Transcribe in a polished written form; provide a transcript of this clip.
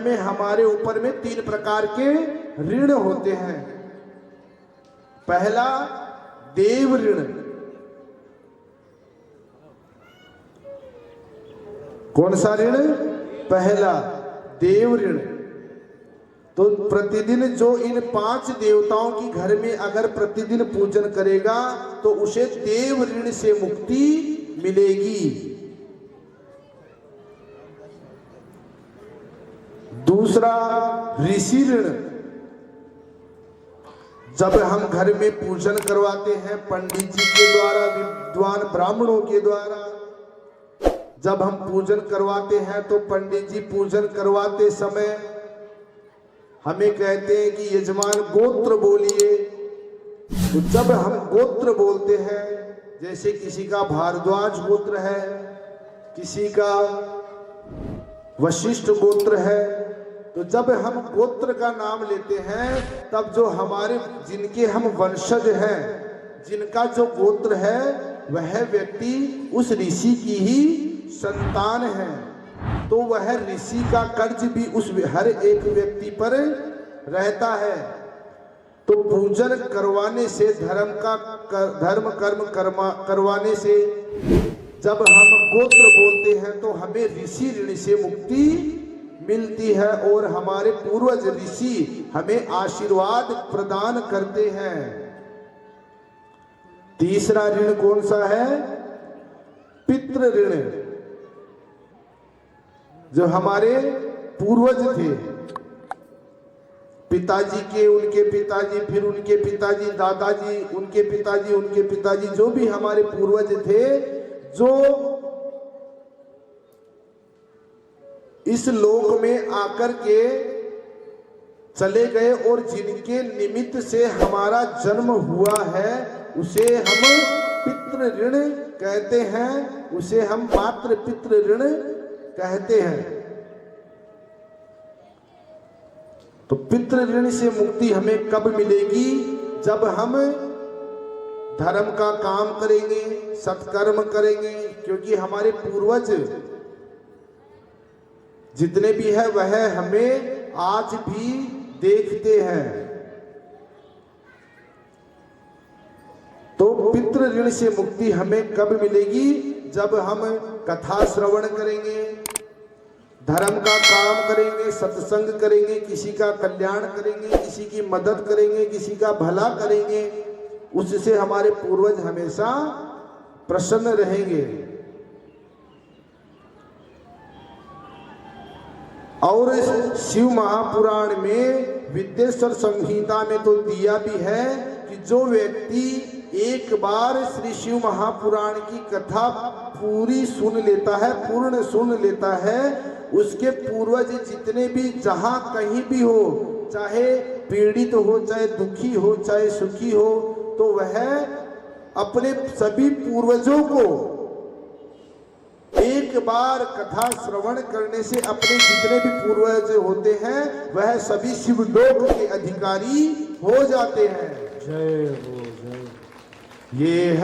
में हमारे ऊपर में 3 प्रकार के ऋण होते हैं। पहला देव ऋण। कौन सा ऋण? पहला देव ऋण। तो प्रतिदिन जो इन 5 देवताओं की घर में अगर प्रतिदिन पूजन करेगा तो उसे देव ऋण से मुक्ति मिलेगी। दूसरा ऋषि ऋण। जब हम घर में पूजन करवाते हैं पंडित जी के द्वारा, विद्वान ब्राह्मणों के द्वारा, जब हम पूजन करवाते हैं तो पंडित जी पूजन करवाते समय हमें कहते हैं कि यजमान गोत्र बोलिए। तो जब हम गोत्र बोलते हैं, जैसे किसी का भारद्वाज गोत्र है, किसी का वशिष्ठ गोत्र है, तो जब हम गोत्र का नाम लेते हैं तब जो हमारे जिनके हम वंशज हैं, जिनका जो गोत्र है, वह व्यक्ति उस ऋषि की ही संतान है। तो वह ऋषि का कर्ज भी उस हर एक व्यक्ति पर रहता है। तो पूजन करवाने से धर्म कर्म करवाने से जब हम गोत्र बोलते हैं तो हमें ऋषि ऋण से मुक्ति मिलती है और हमारे पूर्वज ऋषि हमें आशीर्वाद प्रदान करते हैं। तीसरा ऋण कौन सा है? पितृ ऋण। जो हमारे पूर्वज थे, पिताजी के, उनके पिताजी, फिर उनके पिताजी, दादाजी, उनके पिताजी, उनके पिताजी, जो भी हमारे पूर्वज थे, जो इस लोक में आकर के चले गए और जिनके निमित्त से हमारा जन्म हुआ है, उसे हम पितृ ऋण कहते हैं, उसे हम मातृ पितृ ऋण कहते हैं। तो पितृ ऋण से मुक्ति हमें कब मिलेगी? जब हम धर्म का काम करेंगे, सत्कर्म करेंगे, क्योंकि हमारे पूर्वज जितने भी है वह हमें आज भी देखते हैं। तो पितृ ऋण से मुक्ति हमें कब मिलेगी? जब हम कथा श्रवण करेंगे, धर्म का काम करेंगे, सत्संग करेंगे, किसी का कल्याण करेंगे, किसी की मदद करेंगे, किसी का भला करेंगे, उससे हमारे पूर्वज हमेशा प्रसन्न रहेंगे। और शिव महापुराण में विद्येश्वर संहिता में तो दिया भी है कि जो व्यक्ति एक बार श्री शिव महापुराण की कथा पूरी सुन लेता है, पूर्ण सुन लेता है, उसके पूर्वज जितने भी जहां कहीं भी हो, चाहे पीड़ित हो, चाहे दुखी हो, चाहे सुखी हो, तो वह अपने सभी पूर्वजों को एक बार कथा श्रवण करने से अपने जितने भी पूर्वज होते हैं वह सभी शिवलोक के अधिकारी हो जाते हैं। जय हो, जय। ये है